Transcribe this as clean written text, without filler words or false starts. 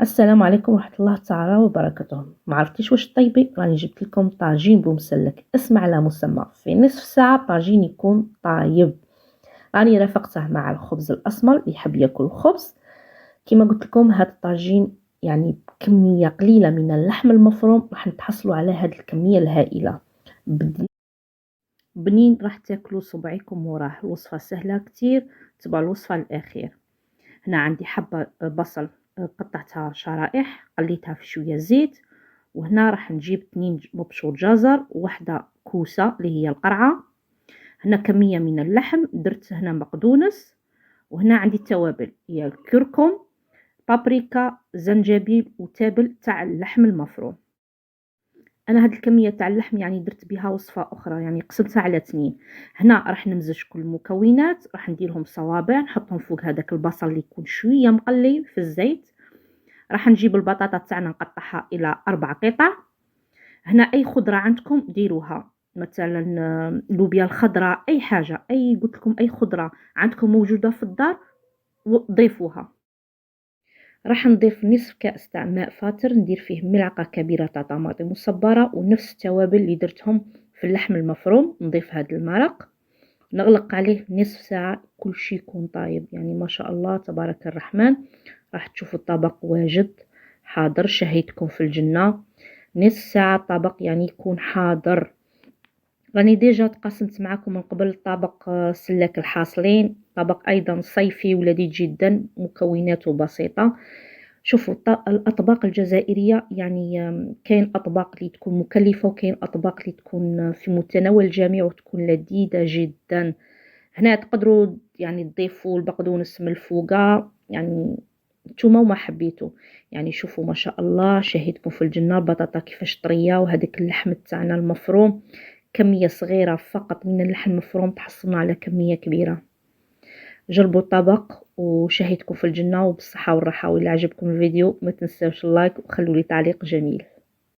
السلام عليكم ورحمة الله تعالى وبركاته. ما عرفتيش واش طيبي؟ راني جبت لكم طاجين بمسلك، اسم على مسمى. في نصف ساعة طاجين يكون طايب. راني رافقته مع الخبز الأسمر اللي يحب ياكل الخبز. كما قلت لكم هذا الطاجين يعني بكمية قليلة من اللحم المفروم راح نتحصلوا على هذه الكمية الهائلة. بنين راح تاكلوا صبعكم وراه. الوصفة سهلة كتير، تبع الوصفة الأخير. هنا عندي حبة بصل، قطعتها شرائح، قليتها في شوية زيت. وهنا راح نجيب 2 مبشور جزر وواحدة كوسة اللي هي القرعة. هنا كمية من اللحم، درت هنا بقدونس. وهنا عندي التوابل هي الكركم، بابريكا، زنجبيل وتابل تاع اللحم المفروم. انا هاد الكميه تاع اللحم يعني درت بها وصفه اخرى، يعني قسمتها على 2. هنا راح نمزج كل المكونات، راح نديرهم صوابع نحطهم فوق هذاك البصل اللي يكون شويه مقلي في الزيت. راح نجيب البطاطا تاعنا نقطعها الى 4 قطع. هنا اي خضره عندكم ديروها، مثلا اللوبيا الخضراء، اي حاجه، اي قلت لكم اي خضره عندكم موجوده في الدار ضيفوها. راح نضيف نصف كأس تاع ماء فاتر، ندير فيه ملعقة كبيرة تاع طماطم مصبرة ونفس التوابل اللي درتهم في اللحم المفروم. نضيف هذا المرق، نغلق عليه نصف ساعة، كل شيء يكون طايب. يعني ما شاء الله تبارك الرحمن. راح تشوفوا الطبق واجد حاضر، شهيتكم في الجنة. نصف ساعة الطبق يعني يكون حاضر. راني ديجا تقاسمت معكم من قبل طبق سلاك الحاصلين، طبق ايضا صيفي ولذيذ جدا، مكوناته بسيطة. شوفوا الأطباق الجزائرية يعني كاين أطباق اللي تكون مكلفة وكاين أطباق اللي تكون في متناول الجميع وتكون لذيذة جدا. هنا تقدروا يعني تضيفوا البقدونس من الفوقة، يعني نتوما وما حبيتوا. يعني شوفوا ما شاء الله شهيتكم في الجنة. البطاطا كيفاش طرية، وهذاك اللحم تاعنا المفروم كمية صغيرة فقط من اللحم المفروم تحصلنا على كمية كبيرة. جربوا الطبق وشهيتكم في الجنة وبالصحة والراحة. واللي عجبكم الفيديو ما تنسوش اللايك وخلوا لي تعليق جميل.